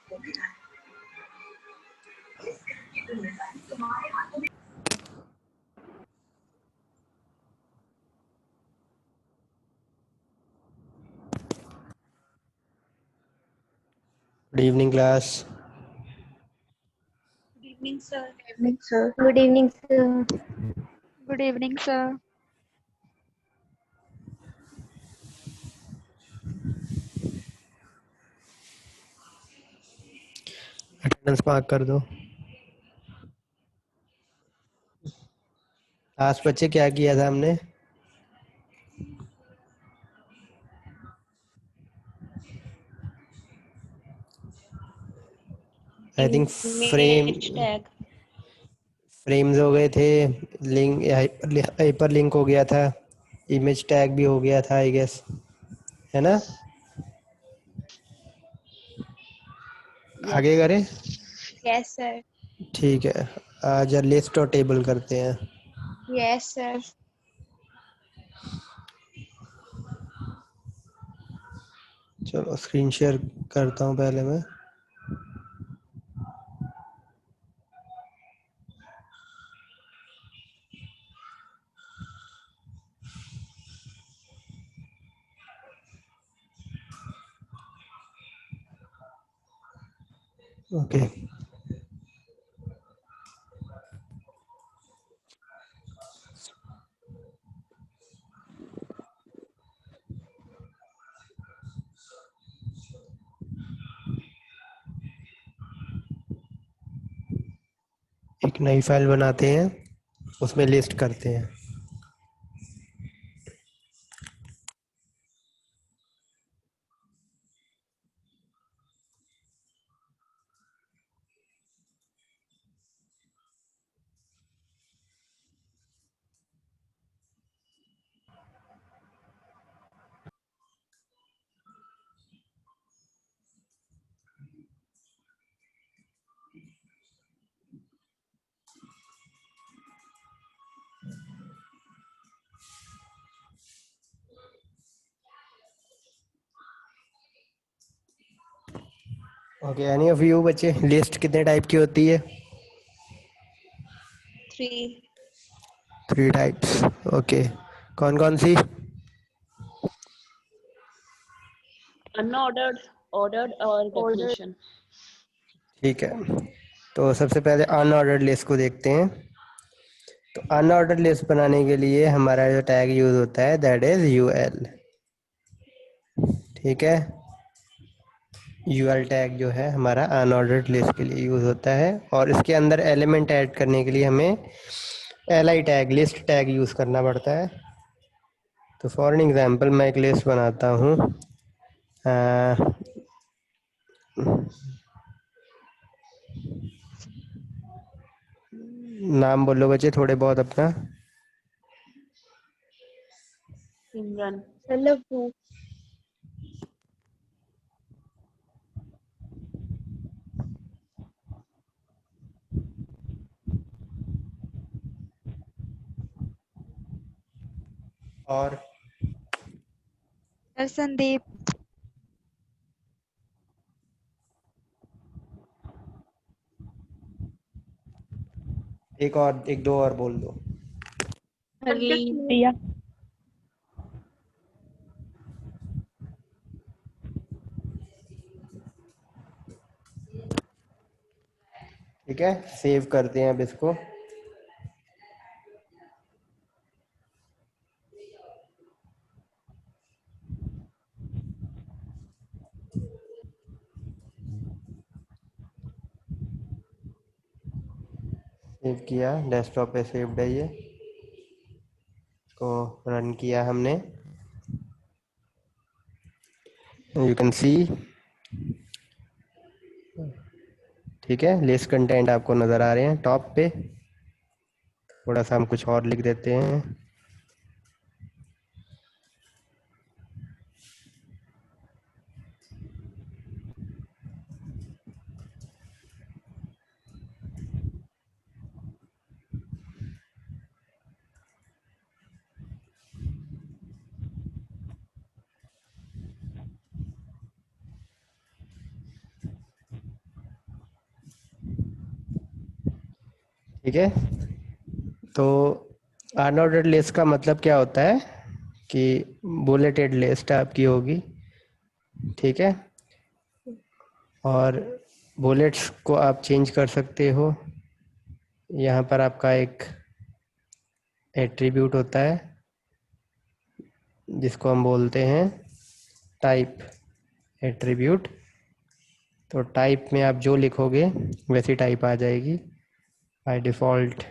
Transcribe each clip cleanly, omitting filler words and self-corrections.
Good evening, class. Good evening, sir. Evening, sir. Good evening, sir. Good evening, sir. Attendance mark कर दो। आज बच्चे क्या किया था हमने? I think Image tag. Frames हो गए थे, लिंक हाइपर लिंक हो गया था, इमेज टैग भी हो गया था आई गेस, है ना? आगे करें? Yes, sir. ठीक है, आज लिस्ट और टेबल करते हैं। Yes, sir. चलो स्क्रीन शेयर करता हूँ पहले मैं। ओके, एक नई फाइल बनाते हैं, उसमें लिस्ट करते हैं। ओके, एनी ऑफ यू बच्चे, लिस्ट कितने टाइप की होती है? 3. 3 टाइप्स। ओके, कौन कौन सी? Unordered, ordered और definition. ठीक है, तो सबसे पहले अनऑर्डर्ड लिस्ट को देखते हैं। तो अनऑर्डर्ड लिस्ट बनाने के लिए हमारा जो टैग यूज होता है दैट इज यूएल। ठीक है, यूएल टैग जो है हमारा अनऑर्डर्ड लिस्ट के लिए यूज होता है, और इसके अंदर एलिमेंट ऐड करने के लिए हमें LI tag, list tag use करना पड़ता है। तो फॉर एन एग्जांपल मैं एक लिस्ट बनाता हूँ, नाम बोलो बच्चे थोड़े बहुत अपना। Simran. Salavu. और Sir Sandeep. एक दो और बोल दो। Priya. ठीक है, सेव करते हैं अब इसको। सेव किया, डेस्कटॉप पे सेव्ड है ये। इसको रन किया हमने, यू कैन सी। ठीक है, लिस्ट कंटेंट आपको नज़र आ रहे हैं टॉप पे। थोड़ा सा हम कुछ और लिख देते हैं। ठीक है, तो अनऑर्डर्ड लिस्ट का मतलब क्या होता है कि बुलेटेड लिस्ट आपकी होगी, ठीक है, और बुलेट्स को आप चेंज कर सकते हो। यहाँ पर आपका एक एट्रीब्यूट होता है जिसको हम बोलते हैं टाइप एट्रीब्यूट। तो टाइप में आप जो लिखोगे वैसी टाइप आ जाएगी। बाय डिफ़ॉल्ट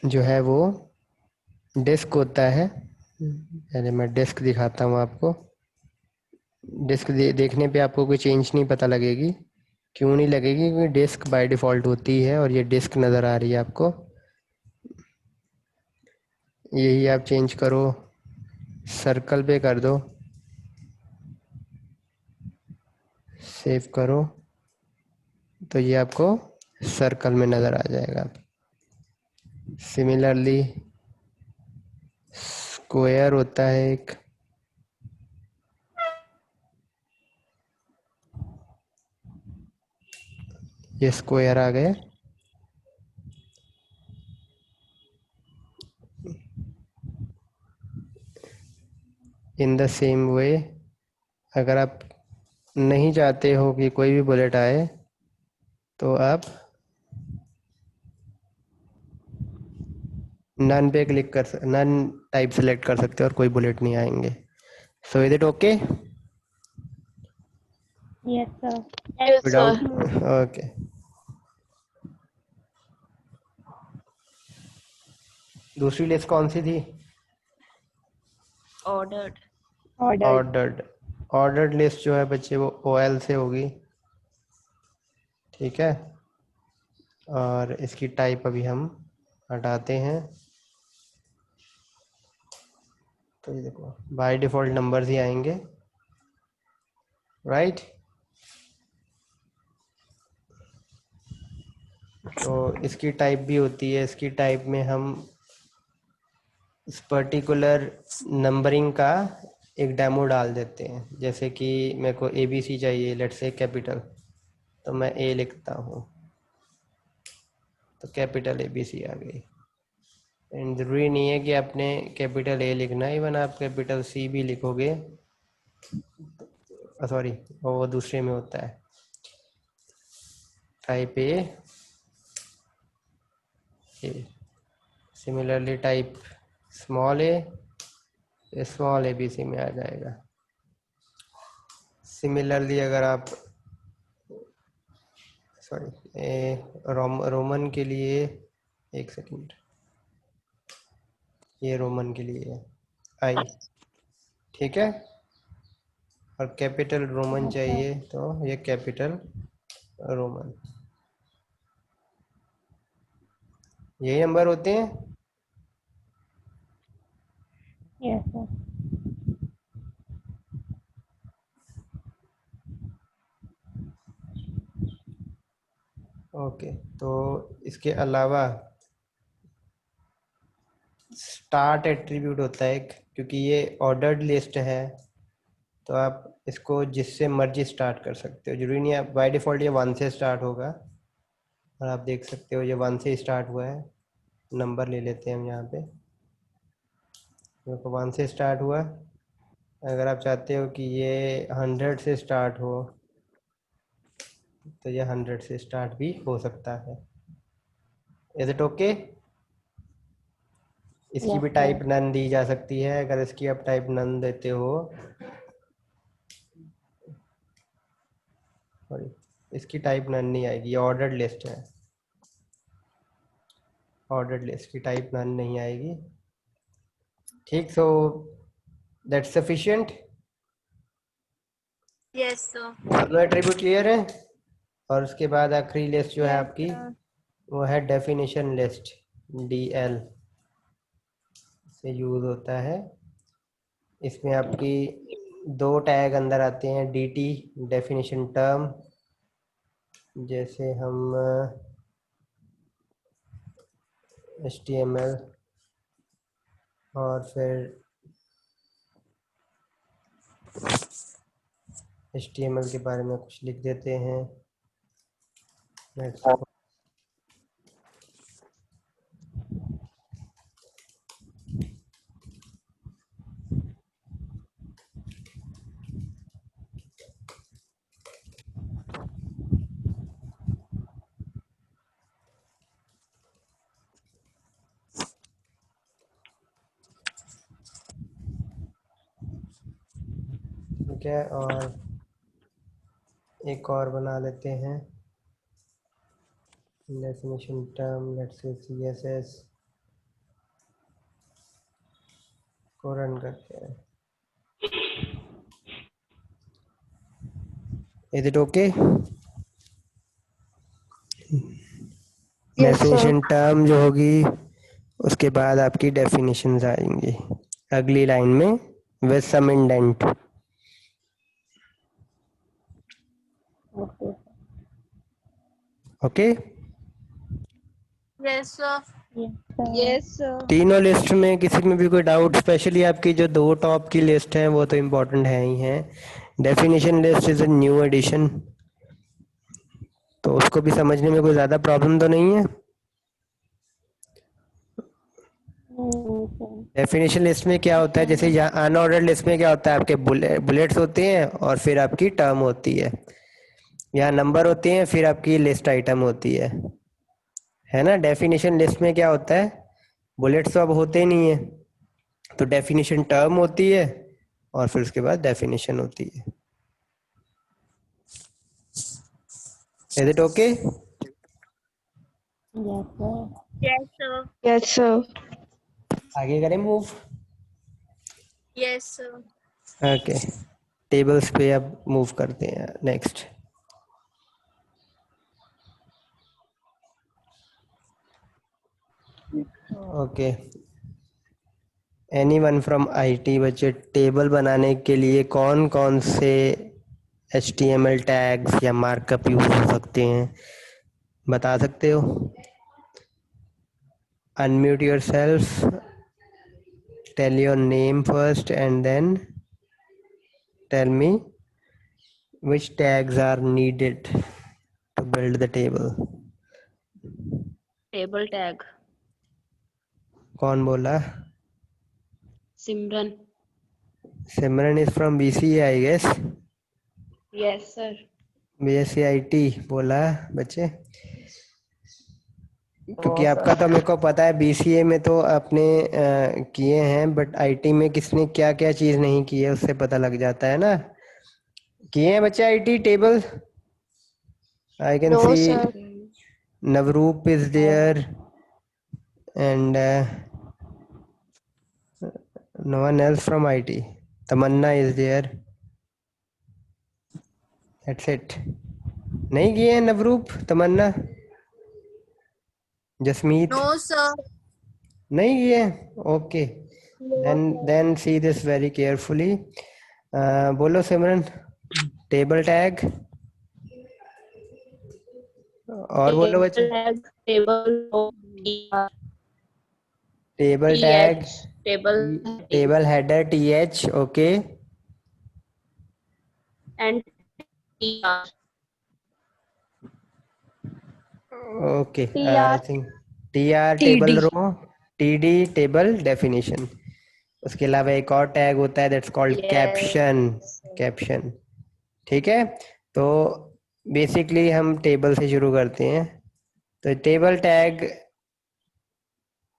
जो है वो डिस्क होता है। पहले मैं डिस्क दिखाता हूँ आपको। डिस्क देखने पे आपको कोई चेंज नहीं पता लगेगी। क्यों नहीं लगेगी? क्योंकि डिस्क बाय डिफ़ॉल्ट होती है और ये डिस्क नज़र आ रही है आपको। यही आप चेंज करो, सर्कल पे कर दो, सेव करो, तो ये आपको सर्कल में नज़र आ जाएगा। सिमिलरली स्क्वायर होता है एक, ये स्क्वायर आ गए। इन द सेम वे अगर आप नहीं चाहते हो कि कोई भी बुलेट आए तो आप नन पे क्लिक कर नन टाइप सेलेक्ट कर सकते हो और कोई बुलेट नहीं आएंगे। सो is it okay? Yes, sir. Yes, कोई sir. डाउट? ओके। दूसरी लिस्ट कौन सी थी? Ordered. Ordered. Ordered. Ordered list जो है बच्चे वो OL से होगी, ठीक है, और इसकी टाइप अभी हम हटाते हैं। तो ये देखो बाय डिफ़ॉल्ट नंबर्स ही आएंगे, राइट। तो इसकी टाइप भी होती है, इसकी टाइप में हम इस पर्टिकुलर नंबरिंग का एक डेमो डाल देते हैं। जैसे कि मेरे को ABC चाहिए, लेट्स से कैपिटल, तो मैं A लिखता हूँ, तो कैपिटल ABC आ गई। एंड ज़रूरी नहीं है कि आपने कैपिटल A लिखना है, इवन आप कैपिटल C भी लिखोगे, सॉरी वो दूसरे में होता है, type A। Similarly type small A, small ABC में आ जाएगा। सिमिलरली अगर आप सॉरी रोमन के लिए, एक सेकंड, ये रोमन के लिए है I, ठीक है, और कैपिटल रोमन चाहिए तो ये कैपिटल रोमन, यही नंबर होते हैं। Yes, sir. ओके, तो इसके अलावा स्टार्ट एट्रीब्यूट होता है एक, क्योंकि ये ऑर्डर्ड लिस्ट है तो आप इसको जिससे मर्जी स्टार्ट कर सकते हो। जरूरी नहीं है, बाय डिफ़ॉल्ट ये 1 से स्टार्ट होगा, और आप देख सकते हो ये 1 से स्टार्ट हुआ है। नंबर ले लेते हैं हम यहाँ पे, तो 1 से स्टार्ट हुआ। अगर आप चाहते हो कि ये 100 से स्टार्ट हो तो ये 100 से स्टार्ट भी हो सकता है। Is it okay? इसकी Yes, भी sir. टाइप नन दी जा सकती है। अगर इसकी आप टाइप नन देते हो, सॉरी इसकी टाइप नन नहीं आएगी, ये ऑर्डर्ड लिस्ट है, ऑर्डर्ड लिस्ट की टाइप नन नहीं आएगी, ठीक। So that's sufficient. Yes, sir. दोनों एट्रीब्यूट क्लियर है। और उसके बाद आखिरी लिस्ट जो है Yes, आपकी sir. वो है डेफिनेशन लिस्ट, DL से यूज होता है। इसमें आपकी 2 टैग अंदर आते हैं, DT डेफिनेशन टर्म, जैसे हम HTML, और फिर HTML के बारे में कुछ लिख देते हैं। ठीक है, और एक और बना लेते हैं definition term, let's say CSS को रन करते हैं। Is it okay? Yes, sir. Definition term जो होगी उसके बाद आपकी डेफिनेशंस आएंगी अगली लाइन में with some indent. Okay. Okay, Yes, sir. Yes, sir. Yes, sir. तीनों लिस्ट में किसी में भी कोई डाउट, स्पेशली आपकी जो दो टॉप की लिस्ट है वो तो इम्पोर्टेंट है ही है। Definition list is a new addition, तो उसको भी समझने में कोई ज़्यादा प्रॉब्लम तो नहीं है। No, sir. डेफिनेशन लिस्ट में क्या होता है, जैसे यहाँ अनऑर्डर्ड लिस्ट में क्या होता है, आपके बुलेट्स होते हैं और फिर आपकी टर्म होती है, यहाँ नंबर होते हैं, फिर आपकी लिस्ट आइटम होती है ना। डेफिनेशन लिस्ट में क्या होता है, बुलेट्स तो अब होते ही नहीं है, तो डेफिनेशन टर्म होती है और फिर उसके बाद डेफिनेशन होती है। Is it okay? Yes, sir. Yes, sir. Yes, sir. आगे करें move? Yes, sir. Okay, tables पे अब मूव करते हैं next. Okay, anyone from IT बच्चे, टेबल बनाने के लिए कौन कौन से HTML टैग्स या मार्कअप यूज हो सकते हैं, बता सकते हो? Unmute yourself, tell your name first and then tell me which tags are needed to build the table. Table tag. कौन बोला? Simran. Simran is from BCA I guess. Yes, sir. BSc IT बोला बच्चे, क्योंकि आपका तो मेरे को पता है BCA में तो आपने किए हैं, बट IT में किसने क्या क्या चीज़ नहीं की है उससे पता लग जाता है ना। किए हैं बच्चे IT table? I can No, सी sir. Navroop is there and no one else from IT. Tamanna is there. That's it. नहीं किए हैं नवरूप, तमन्ना, जसमीत? No, sir. नहीं किए? Okay, then see this very carefully. बोलो सिमरन, टेबल टैग, और बोलो बच्चे। Table tag. Table. TR, table tag, TH. Table. Table header TH, okay, And TR. Okay, I TR. Think TR TD. Table row, TD table definition. उसके अलावा एक और tag होता है दैट्स कॉल्ड कैप्शन, कैप्शन। ठीक है, तो बेसिकली हम टेबल से शुरू करते हैं। तो टेबल टैग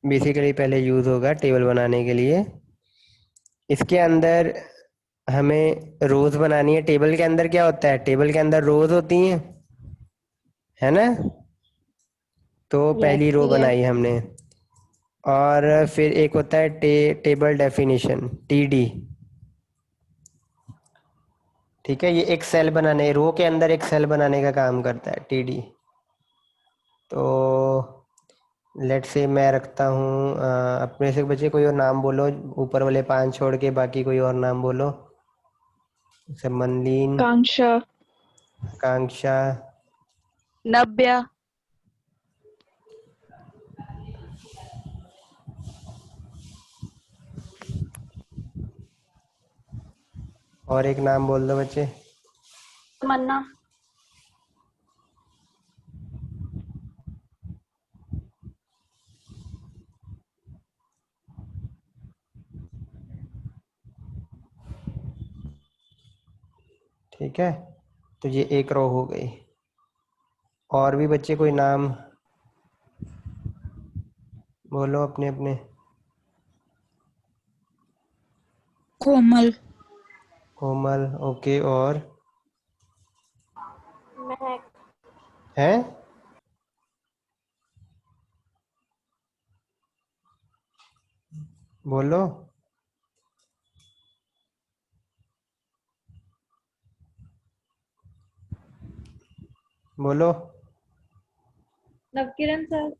बेसिकली पहले यूज होगा टेबल बनाने के लिए। इसके अंदर हमें रोज बनानी है। टेबल के अंदर क्या होता है, टेबल के अंदर रोज होती हैं, है ना। तो पहली रो Yeah. बनाई हमने, और फिर एक होता है टेबल डेफिनेशन, TD। ठीक है, ये एक सेल बनाने, रो के अंदर एक सेल बनाने का काम करता है TD। तो लेट से मैं रखता हूँ अपने से बच्चे कोई और नाम बोलो, ऊपर वाले 5 छोड़ के बाकी कोई और नाम बोलो, जैसे मनलीन, Kansha. कांक्षा, Nabya. और एक नाम बोल दो बच्चे। Tamanna. ठीक है, तो ये एक रो हो गई। और भी बच्चे कोई नाम बोलो अपने अपने। Komal. कोमल, ओके, और महक, हैं? बोलो। बोलो। नवकिरण सर,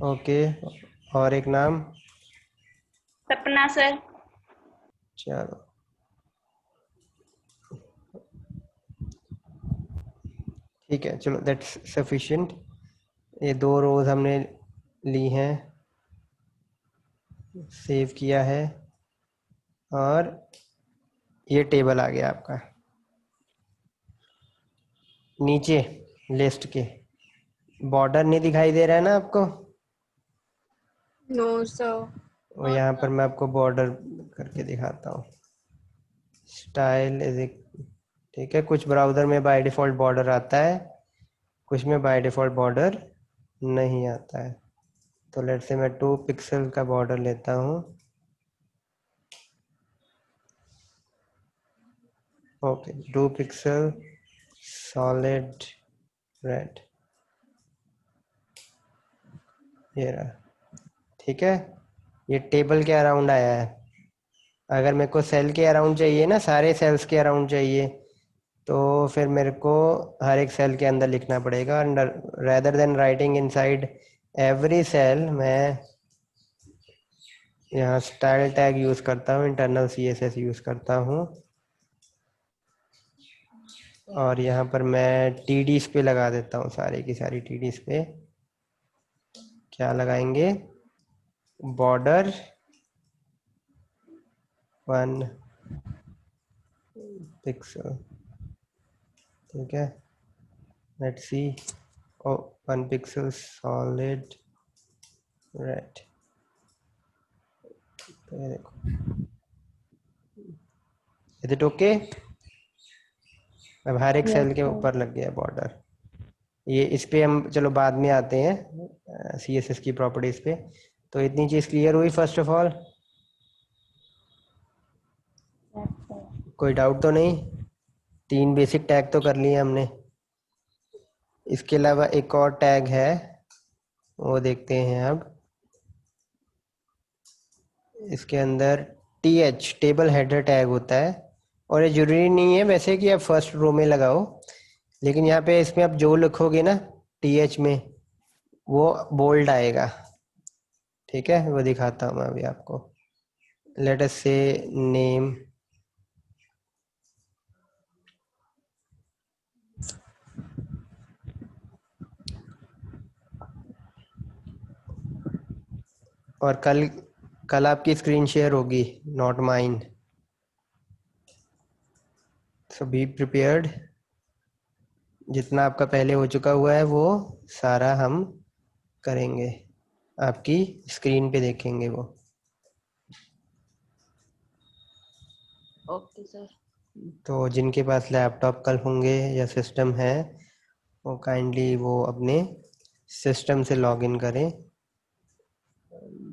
ओके, और एक नाम? सपना सर। चलो, ठीक है, चलो, दैट्स सफिशिएंट। ये 2 रोज हमने ली हैं, सेव किया है, और ये टेबल आ गया आपका नीचे लिस्ट के। बॉर्डर नहीं दिखाई दे रहा है ना आपको? नो सर, और यहाँ पर मैं आपको बॉर्डर करके दिखाता हूँ। स्टाइल इज एक, ठीक है, कुछ ब्राउज़र में बाय डिफ़ॉल्ट बॉर्डर आता है, कुछ में बाय डिफ़ॉल्ट बॉर्डर नहीं आता है। तो लेट्स से मैं 2 पिक्सल का बॉर्डर लेता हूँ। ओके, 2 पिक्सल सॉलिड रेड, ये रहा, ठीक है। ये टेबल के अराउंड आया है। अगर मेरे को सेल के अराउंड चाहिए ना, सारे सेल्स के अराउंड चाहिए, तो फिर मेरे को हर एक सेल के अंदर लिखना पड़ेगा। Under, rather than writing inside every cell, मैं यहाँ स्टाइल टैग यूज़ करता हूँ, इंटरनल CSS यूज़ करता हूँ, और यहाँ पर मैं TDs पे लगा देता हूँ, सारी की सारी TDs पे। क्या लगाएंगे? बॉर्डर 1 पिक्सल, ठीक है। Let's see, oh 1 pixel solid red, ये देखो, इज इट ओके? अब हर एक यस सेल के सर, ऊपर लग गया बॉर्डर। ये इस पे हम चलो बाद में आते हैं, CSS की प्रॉपर्टीज पे। तो इतनी चीज़ क्लियर हुई first of all? Yes sir, कोई डाउट तो नहीं? 3 बेसिक टैग तो कर लिए हमने। इसके अलावा एक और टैग है, वो देखते हैं अब। इसके अंदर TH, टेबल हेडर टैग होता है, और ये जरूरी नहीं है वैसे कि आप फर्स्ट रो में लगाओ, लेकिन यहाँ पे इसमें आप जो लिखोगे ना TH में, वो बोल्ड आएगा, ठीक है। वो दिखाता हूँ मैं अभी आपको। लेट अस से नेम, और कल कल आपकी स्क्रीन शेयर होगी, not mine, so be prepared. जितना आपका पहले हो चुका हुआ है वो सारा हम करेंगे, आपकी स्क्रीन पे देखेंगे वो। Okay sir. तो जिनके पास लैपटॉप कल होंगे या सिस्टम है, वो काइंडली वो अपने सिस्टम से लॉगिन करें।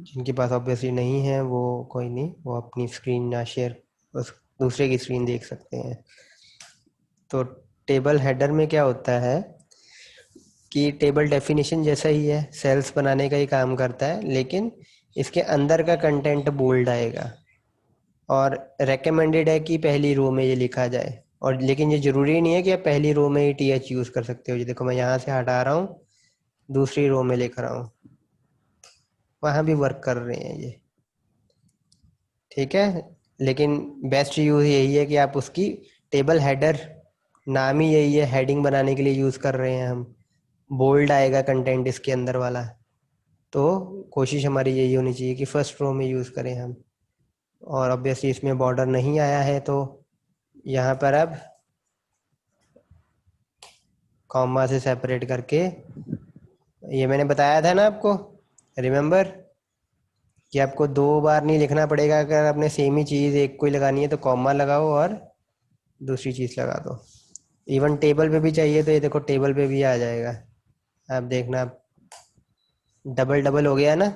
जिनके पास ऑब्वियसली नहीं है वो कोई नहीं, वो अपनी स्क्रीन ना शेयर, उस दूसरे की स्क्रीन देख सकते हैं। तो टेबल हेडर में क्या होता है कि टेबल डेफिनेशन जैसा ही है, सेल्स बनाने का ही काम करता है, लेकिन इसके अंदर का कंटेंट बोल्ड आएगा, और रेकमेंडेड है कि पहली रो में ये लिखा जाए। और लेकिन ये ज़रूरी नहीं है कि आप पहली रो में ही TH यूज़ कर सकते हो। ये देखो, मैं यहाँ से हटा रहा हूँ, दूसरी रो में लिख रहा हूँ, वहाँ भी वर्क कर रहे हैं ये, ठीक है। लेकिन बेस्ट यूज़ यही है कि आप उसकी टेबल हेडर, नाम ही यही है, हेडिंग बनाने के लिए यूज़ कर रहे हैं हम, बोल्ड आएगा कंटेंट इसके अंदर वाला। तो कोशिश हमारी यही होनी चाहिए कि फर्स्ट रो में यूज़ करें हम। और ऑब्वियसली इसमें बॉर्डर नहीं आया है, तो यहाँ पर अब कॉमा से सेपरेट करके, ये मैंने बताया था ना आपको, रिमेम्बर, कि आपको 2 बार नहीं लिखना पड़ेगा। अगर आपने सेम ही चीज़ एक कोई लगानी है तो कॉमा लगाओ और दूसरी चीज़ लगा दो। इवन टेबल पे भी चाहिए तो ये देखो, टेबल पे भी आ जाएगा। आप देखना, डबल डबल हो गया ना,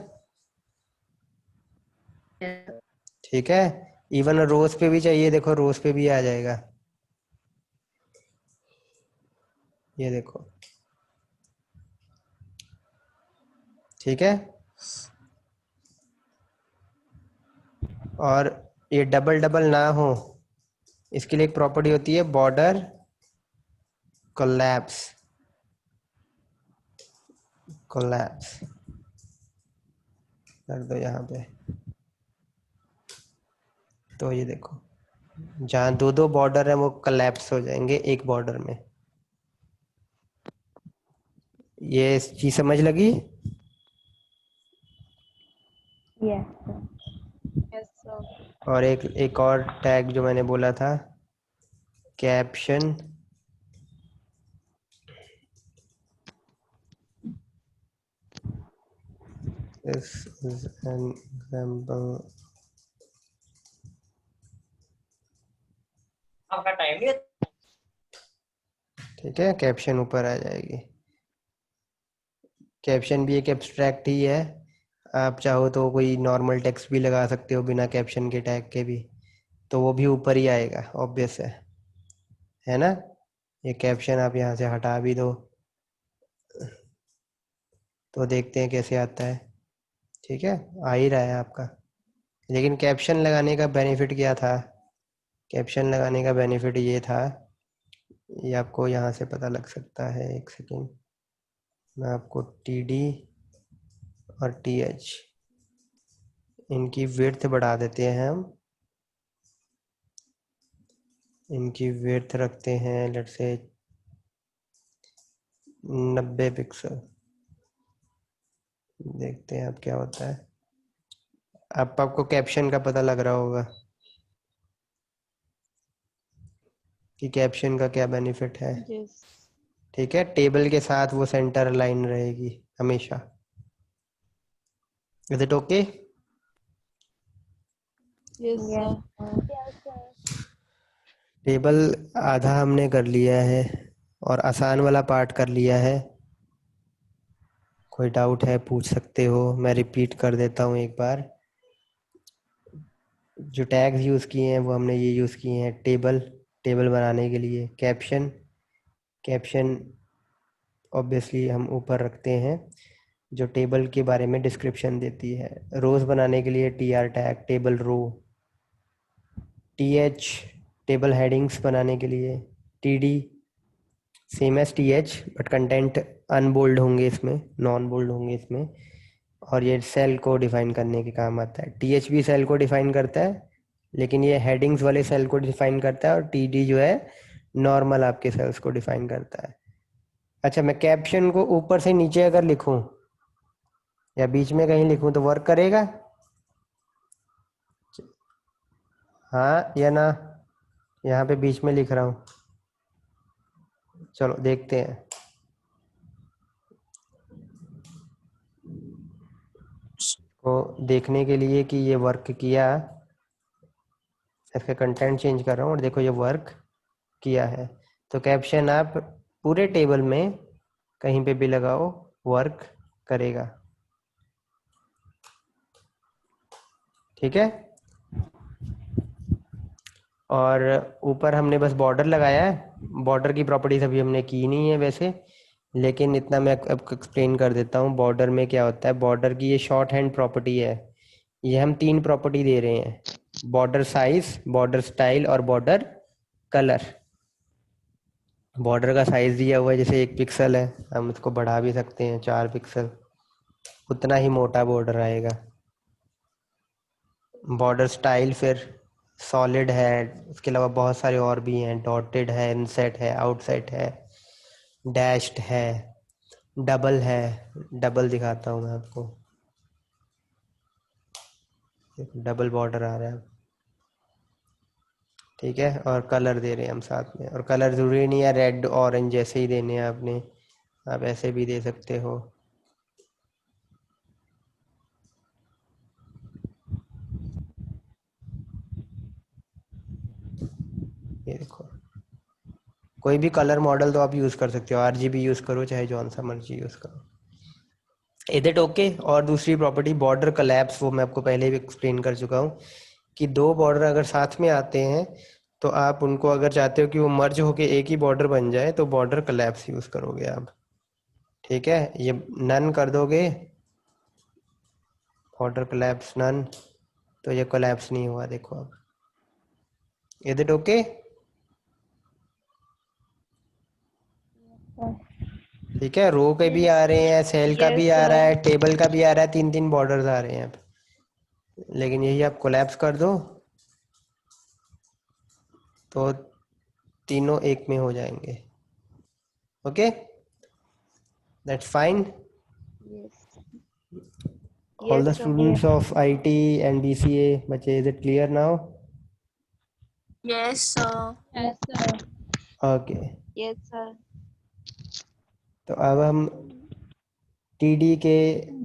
ठीक है। इवन रोज पे भी चाहिए, देखो रोज पे भी आ जाएगा, ये देखो। ठीक है, और ये डबल डबल ना हो इसके लिए एक प्रॉपर्टी होती है बॉर्डर कोलैप्स। कोलैप्स कर दो यहाँ पे, तो ये देखो जहाँ दो दो बॉर्डर है वो कोलैप्स हो जाएंगे एक बॉर्डर में। ये चीज समझ लगी? Yes, sir. Yes, sir. और एक और टैग जो मैंने बोला था, caption. This is an example। आपका टाइम नहीं है? ठीक है, कैप्शन ऊपर आ जाएगी। कैप्शन भी एक एब्स्ट्रैक्ट ही है, आप चाहो तो कोई नॉर्मल टेक्स्ट भी लगा सकते हो बिना कैप्शन के टैग के भी, तो वो भी ऊपर ही आएगा, ऑब्वियस है ना। ये कैप्शन आप यहाँ से हटा भी दो तो देखते हैं कैसे आता है। ठीक है, आ ही रहा है आपका। लेकिन कैप्शन लगाने का बेनिफिट क्या था? कैप्शन लगाने का बेनिफिट ये था, ये आपको यहाँ से पता लग सकता है, एक सेकेंड मैं आपको TD और TH इनकी विड्थ बढ़ा देते हैं हम। इनकी विड्थ रखते हैं लेट्स से 90 पिक्सल। देखते हैं अब क्या होता है। अब आपको कैप्शन का पता लग रहा होगा कि कैप्शन का क्या बेनिफिट है। Yes. ठीक है, टेबल के साथ वो सेंटर लाइन रहेगी हमेशा। Is it okay? Yes, Yes, sir. sir. Table आधा हमने कर लिया है और आसान वाला पार्ट कर लिया है। कोई डाउट है पूछ सकते हो, मैं रिपीट कर देता हूँ एक बार। जो टैग्स यूज़ किए हैं वो हमने ये यूज़ किए हैं टेबल बनाने के लिए। कैप्शन ऑब्वियसली हम ऊपर रखते हैं जो टेबल के बारे में डिस्क्रिप्शन देती है। रोज बनाने के लिए TR tag, table row. TH table headings बनाने के लिए। TD same as TH but content unbold होंगे इसमें, नॉन बोल्ड होंगे इसमें, और ये सेल को डिफाइन करने के काम आता है। TH भी सेल को डिफाइन करता है लेकिन ये हेडिंग्स वाले सेल को डिफाइन करता है, और TD जो है नॉर्मल आपके सेल्स को डिफाइन करता है। अच्छा, मैं कैप्शन को ऊपर से नीचे अगर लिखूं या बीच में कहीं लिखूं तो वर्क करेगा? हाँ या ना? यहाँ पे बीच में लिख रहा हूँ, चलो देखते हैं। को देखने के लिए कि ये वर्क किया, इसका कंटेंट चेंज कर रहा हूँ और देखो ये वर्क किया है। तो कैप्शन आप पूरे टेबल में कहीं पे भी लगाओ, वर्क करेगा। ठीक है, और ऊपर हमने बस बॉर्डर लगाया है। बॉर्डर की प्रॉपर्टीज अभी हमने की नहीं है वैसे, लेकिन इतना मैं अब एक्सप्लेन कर देता हूँ। बॉर्डर में क्या होता है, बॉर्डर की ये शॉर्ट हैंड प्रॉपर्टी है। ये हम 3 प्रॉपर्टी दे रहे हैं, बॉर्डर साइज, बॉर्डर स्टाइल और बॉर्डर कलर। बॉर्डर का साइज दिया हुआ है, जैसे 1 पिक्सल है, हम इसको बढ़ा भी सकते हैं 4 पिक्सल, उतना ही मोटा बॉर्डर आएगा। बॉर्डर स्टाइल फिर सॉलिड है, उसके अलावा बहुत सारे और भी हैं, डॉटेड है, इनसेट है, आउटसेट है, डैश्ड है, डबल है। डबल दिखाता हूँ मैं आपको, डबल बॉर्डर आ रहा है। ठीक है, और कलर दे रहे हैं हम साथ में, और कलर ज़रूरी नहीं है रेड ऑरेंज जैसे ही देने हैं आपने, आप ऐसे भी दे सकते हो। ये देखो, कोई भी कलर मॉडल तो आप यूज़ कर सकते हो, RGB यूज़ करो चाहे जौन सा मर्जी यूज़ करो। Is it okay? और दूसरी प्रॉपर्टी बॉर्डर कोलैप्स, वो मैं आपको पहले भी एक्सप्लेन कर चुका हूँ। कि दो बॉर्डर अगर साथ में आते हैं तो आप उनको अगर चाहते हो कि वो मर्ज होके एक ही बॉर्डर बन जाए तो बॉर्डर कोलैप्स यूज करोगे आप। ठीक है, ये नन कर दोगे, बॉर्डर कोलैप्स नन, तो ये कोलैप्स नहीं हुआ। देखो अब, इज इट ओके? sir. ठीक है, रो के भी आ रहे हैं, सेल का भी Yes, आ रहा sir. है, टेबल का भी आ रहा है, तीन तीन बॉर्डर्स आ रहे हैं अब। लेकिन यही आप कोलैप्स कर दो तो तीनों एक में हो जाएंगे। Okay, that's fine. Yes. All the Yes, sir. Students of IT and BCA बच्चे, is it clear now? Yes, sir. Yes, sir. Okay, Yes, sir. तो अब हम टीडी के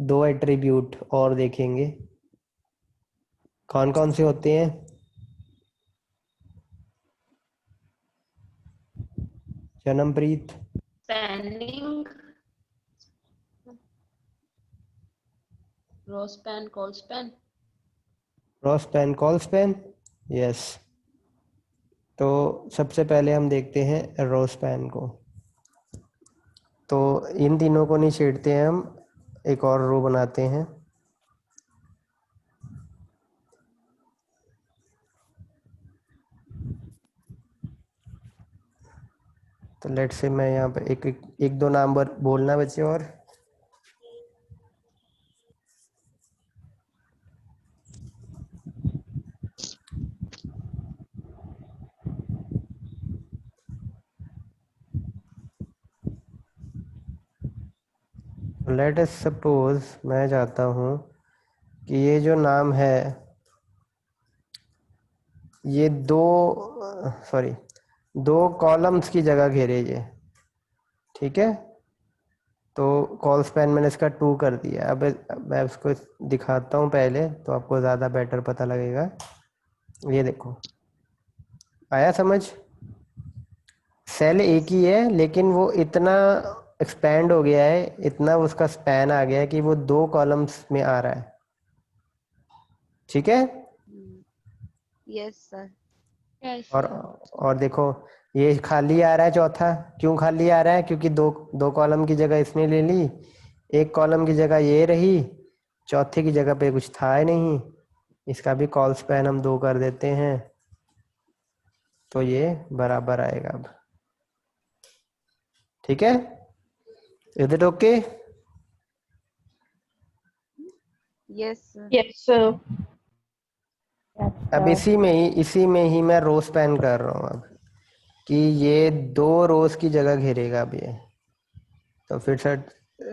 दो एट्रीब्यूट और देखेंगे। कौन कौन से होते हैं? Janampreet, Spanning, row span, call span. Row span, col span. Yes, तो सबसे पहले हम देखते हैं रो स्पैन को। तो इन तीनों को नहीं छेड़ते हैं हम, एक और रो बनाते हैं। तो लेट से मैं यहाँ पे एक दो नाम बोलना बच्चे और। लेट अस सपोज मैं चाहता हूँ कि ये जो नाम है ये दो कॉलम्स की जगह घेरे ये। ठीक है, तो कॉल स्पैन मैंने इसका 2 कर दिया। अब मैं उसको दिखाता हूँ पहले तो आपको ज़्यादा बेटर पता लगेगा। ये देखो, आया समझ? सेल एक ही है लेकिन वो इतना एक्सपैंड हो गया है, इतना उसका स्पैन आ गया है कि वो दो कॉलम्स में आ रहा है। ठीक है, Yes, sir. Yes, और देखो ये खाली आ रहा है चौथा। क्यों खाली आ रहा है? क्योंकि दो दो कॉलम की जगह इसने ले ली, एक कॉलम की जगह ये रही, चौथे की जगह पे कुछ था ही नहीं। इसका भी कॉल स्पैन हम 2 कर देते हैं तो ये बराबर आएगा अब। ठीक है, is it okay? Yes, sir. Yes, sir. yes, अब sir. इसी में ही मैं रो स्पैन कर रहा हूँ अब, कि ये 2 रोज की जगह घेरेगा अब ये। तो फिर से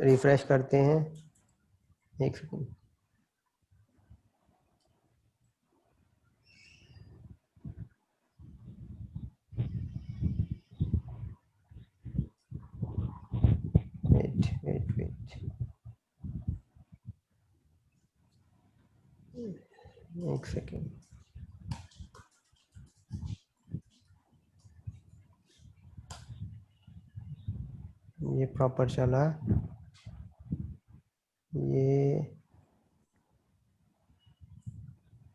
रिफ्रेश करते हैं, एक सेकंड। वेट, एक सेकेंड। ये प्रॉपर चला, ये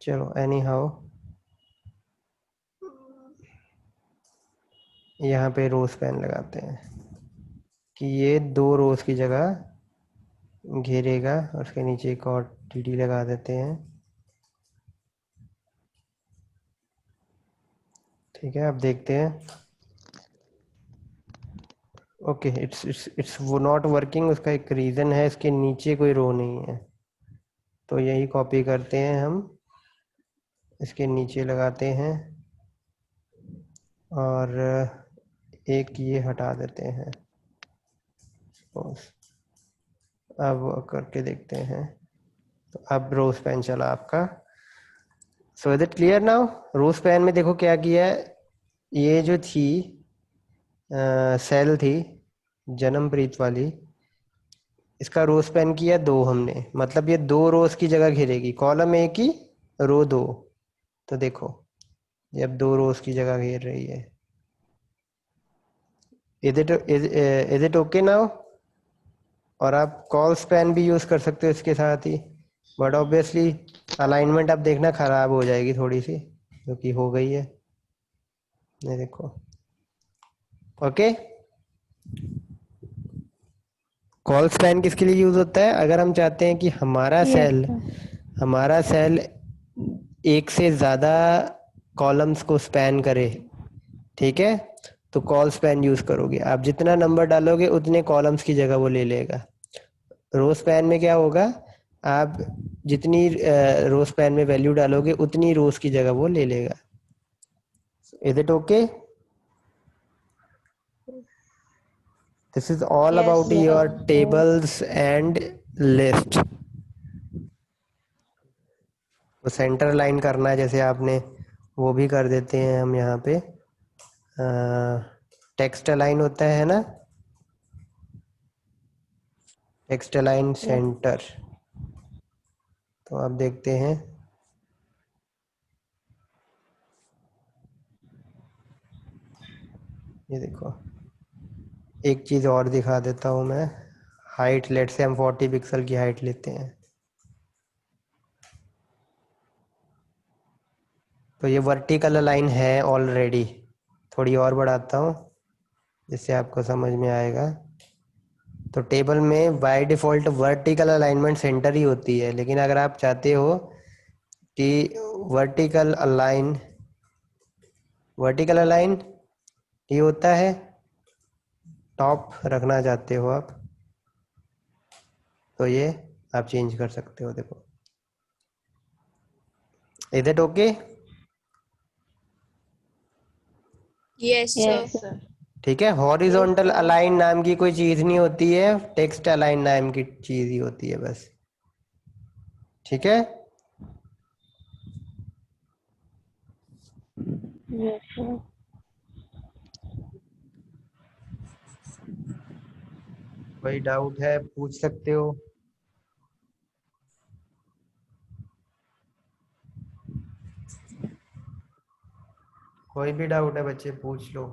चलो एनी हाउ यहाँ पे रोज पेन लगाते हैं कि ये 2 रोज की जगह घेरेगा, और उसके नीचे एक और टीडी लगा देते हैं। ठीक है, अब देखते हैं। ओके, इट्स वो नॉट वर्किंग। उसका एक रीज़न है, इसके नीचे कोई रो नहीं है। तो यही कॉपी करते हैं हम, इसके नीचे लगाते हैं और एक ये हटा देते हैं। अब करके देखते हैं। तो अब रोज पेन चला आपका। So is it clear now? रोज पेन में देखो क्या किया है। ये जो थी सेल थी जन्मप्रीत वाली, इसका रोज पेन किया 2 हमने, मतलब ये 2 रोज की जगह घेरेगी। कॉलम एक ही, रो 2। तो देखो ये अब 2 रोज की जगह घेर रही है। Is it okay now? और आप कॉल स्पैन भी यूज कर सकते हो इसके साथ ही। बट ऑब्वियसली अलाइनमेंट अब देखना खराब हो जाएगी थोड़ी सी, क्योंकि हो गई है, ये देखो। ओके, कॉल स्पैन किसके लिए यूज होता है? अगर हम चाहते हैं कि हमारा सेल एक से ज्यादा कॉलम्स को स्पैन करे, ठीक है, तो कॉल स्पैन यूज करोगे। आप जितना नंबर डालोगे उतने कॉलम्स की जगह वो ले लेगा। रो स्पैन में क्या होगा, आप जितनी रो स्पैन में वैल्यू डालोगे उतनी रोज की जगह वो ले लेगा। Is it okay? This is all Yes, about sir. Your tables and list. तो सेंटर लाइन करना है जैसे आपने, वो भी कर देते हैं हम यहाँ पे। टेक्स्ट अलाइन होता है ना, टेक्स्ट अलाइन सेंटर, तो आप देखते हैं ये देखो, एक चीज और दिखा देता हूँ मैं। हाइट लेट से हम 40 पिक्सल की हाइट लेते हैं, तो ये वर्टिकल अलाइन है ऑलरेडी। थोड़ी और बढ़ाता हूँ जिससे आपको समझ में आएगा। तो टेबल में by default vertical alignment centre ही होती है, लेकिन अगर आप चाहते हो कि वर्टिकल अलाइन ये होता है, टॉप रखना चाहते हो आप, तो ये आप चेंज कर सकते हो। देखो, is it okay? Yes, sir. Yes, sir. ठीक है, हॉरिजॉन्टल अलाइन नाम की कोई चीज नहीं होती है, टेक्स्ट अलाइन नाम की चीज ही होती है बस। ठीक है, Yes, sir. कोई डाउट है पूछ सकते हो। कोई भी डाउट है बच्चे पूछ लो।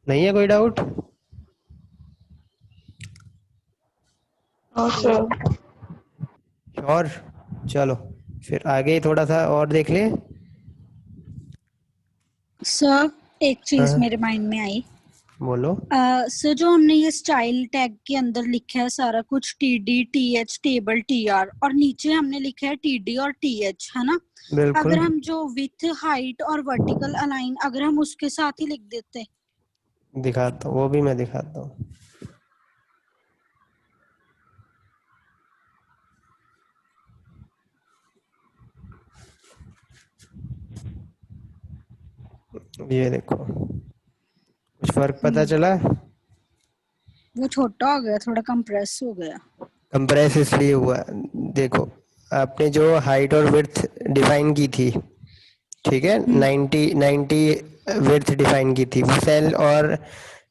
नहीं है कोई डाउट? No, sir. और चलो फिर आगे थोड़ा सा और देख ले। सर एक चीज हाँ, मेरे माइंड में आई। बोलो। सर जो हमने ये स्टाइल टैग के अंदर लिखा है सारा कुछ TD TH टेबल TR और नीचे हमने लिखा है TD और TH, है ना? बिल्कुल, अगर हम जो विथ हाइट और वर्टिकल अलाइन अगर हम उसके साथ ही लिख देते। दिखाता हूँ, वो भी मैं दिखाता हूँ। ये देखो, कुछ फर्क पता चला? वो छोटा हो गया, थोड़ा कंप्रेस हो गया। कंप्रेस इसलिए हुआ, देखो आपने जो हाइट और विड्थ डिफाइन की थी, ठीक है, 90 विड्थ डिफाइन की थी, वो सेल और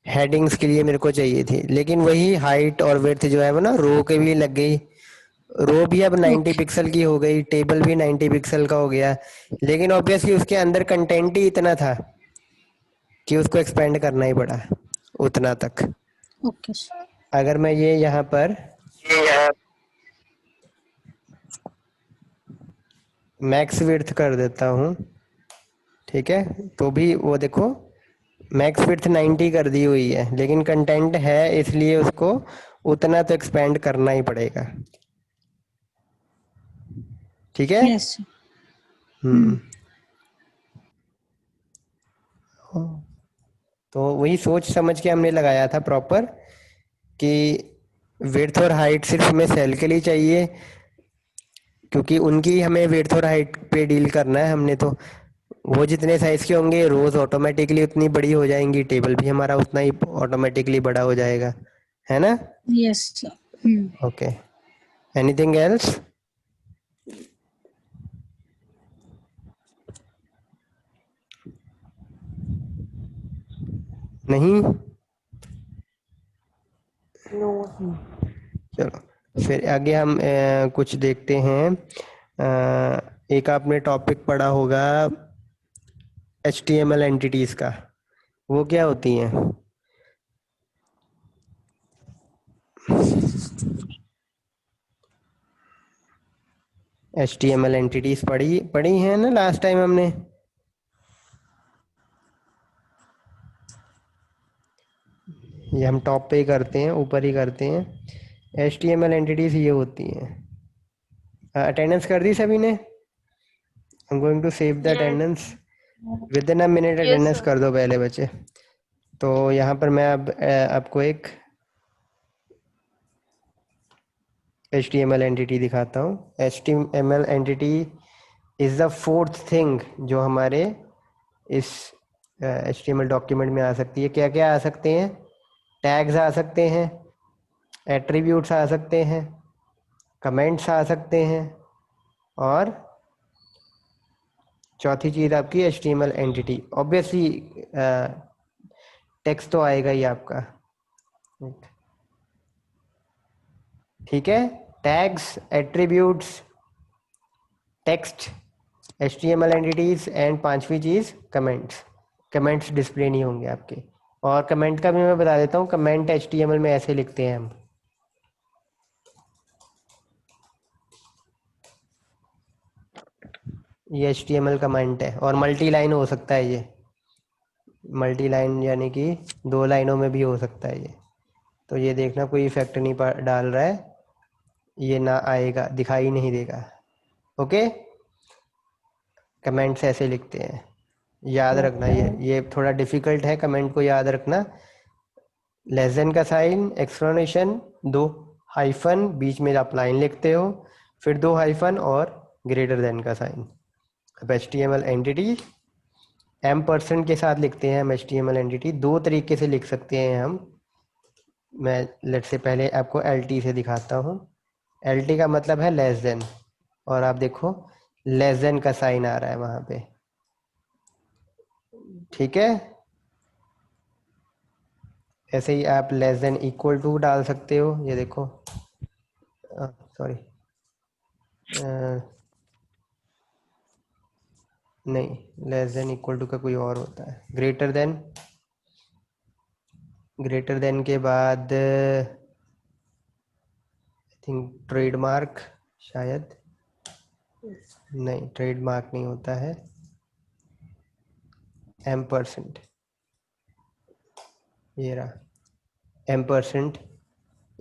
हेडिंग्स के लिए मेरे को चाहिए थी, लेकिन वही हाइट और विड्थ जो है वो ना रो के भी लग गई। रो भी अब 90 ओके पिक्सल की हो गई, टेबल भी 90 पिक्सल का हो गया, लेकिन ऑब्वियसली उसके अंदर कंटेंट ही इतना था कि उसको एक्सपेंड करना ही पड़ा उतना तक। ओके अगर मैं ये यहाँ पर मैक्स विड्थ कर देता हूँ, ठीक है, तो भी वो देखो मैक्स विड्थ 90 कर दी हुई है, लेकिन कंटेंट है इसलिए उसको उतना तो एक्सपेंड करना ही पड़ेगा। ठीक है। यस। तो वही सोच समझ के हमने लगाया था प्रॉपर कि विड्थ और हाइट सिर्फ हमें सेल के लिए चाहिए, क्योंकि उनकी हमें विड्थ और हाइट पे डील करना है हमने। तो वो जितने साइज के होंगे रोज ऑटोमेटिकली उतनी बड़ी हो जाएंगी, टेबल भी हमारा उतना ही ऑटोमेटिकली बड़ा हो जाएगा, है ना? Yes sir. Okay, anything else? नहीं? नो। चलो फिर आगे हम कुछ देखते हैं। एक आपने टॉपिक पढ़ा होगा HTML एंटिटीज का, वो क्या होती हैं? HTML एंटिटीज पढ़ी हैं ना लास्ट टाइम हमने? ये हम टॉप पे ही करते हैं, ऊपर ही करते हैं। HTML एंटिटीज ये होती हैं। अटेंडेंस कर दी सभी ने? I am going to save the Yes. Attendance within a minute. Yes, attendance sir. कर दो पहले बच्चे। तो यहाँ पर मैं अब आपको एक HTML एंटिटी दिखाता हूँ। HTML entity is the fourth thing जो हमारे इस HTML डॉक्यूमेंट में आ सकती है। क्या क्या आ सकते हैं? टैग्स आ सकते हैं, एट्रीब्यूट्स आ सकते हैं, कमेंट्स आ सकते हैं, और चौथी चीज़ आपकी HTML एंटिटी। ऑब्वियसली टेक्स्ट तो आएगा ही आपका, ठीक है? Tags, attributes, text, HTML entities and पांचवी चीज़ कमेंट्स। कमेंट्स डिस्प्ले नहीं होंगे आपके। और कमेंट का भी मैं बता देता हूँ। कमेंट HTML में ऐसे लिखते हैं हम, ये HTML कमेंट है। और मल्टी लाइन हो सकता है ये, मल्टी लाइन यानी कि 2 लाइनों में भी हो सकता है ये। तो ये देखना कोई इफेक्ट नहीं डाल रहा है, ये ना आएगा, दिखाई नहीं देगा। ओके? कमेंट्स ऐसे लिखते हैं, याद रखना। ये थोड़ा डिफिकल्ट है कमेंट को याद रखना। लेस देन का साइन, एक्सक्लेमेशन, 2 हाइफन, बीच में आप लाइन लिखते हो, फिर 2 हाइफन और ग्रेटर देन का साइन। अब HTML एंटिटी M% के साथ लिखते हैं हम। HTML एंटिटी 2 तरीके से लिख सकते हैं हम। मैं लेट से पहले आपको LT से दिखाता हूँ। LT का मतलब है लेस देन, और आप देखो लेस देन का साइन आ रहा है वहां पे, ठीक है? ऐसे ही आप लेस देन इक्वल टू डाल सकते हो। ये देखो, सॉरी, नहीं, लेस देन इक्वल टू का कोई और होता है। ग्रेटर देन, ग्रेटर देन के बाद आई थिंक ट्रेडमार्क, शायद नहीं, ट्रेडमार्क नहीं होता है। M%, ये रहा M%।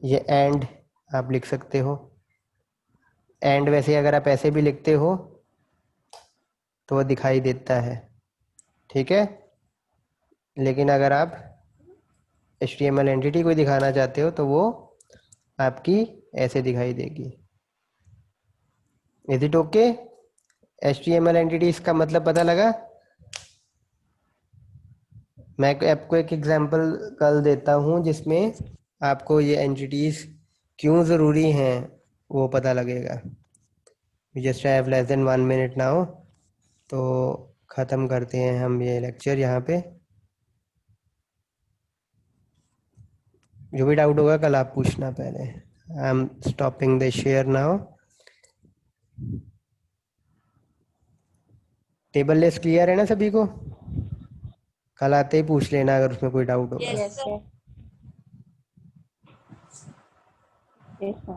ये एंड आप लिख सकते हो। एंड वैसे अगर आप ऐसे भी लिखते हो तो वो दिखाई देता है, ठीक है? लेकिन अगर आप HTML एंटिटी को दिखाना चाहते हो तो वो आपकी ऐसे दिखाई देगी। Is it okay? HTML entity इसका मतलब पता लगा? मैं आपको एक एग्जांपल कल देता हूँ जिसमें आपको ये एंटिटीज क्यों ज़रूरी हैं वो पता लगेगा। Just I have less than 1 minute now, तो ख़त्म करते हैं हम ये लेक्चर यहाँ पे। जो भी डाउट होगा कल आप पूछना पहले। I am stopping the share now. Table list clear है ना सभी को? कल आते ही पूछ लेना अगर उसमें कोई डाउट होगा। Yes, Yes, sir. sir. Yes, sir.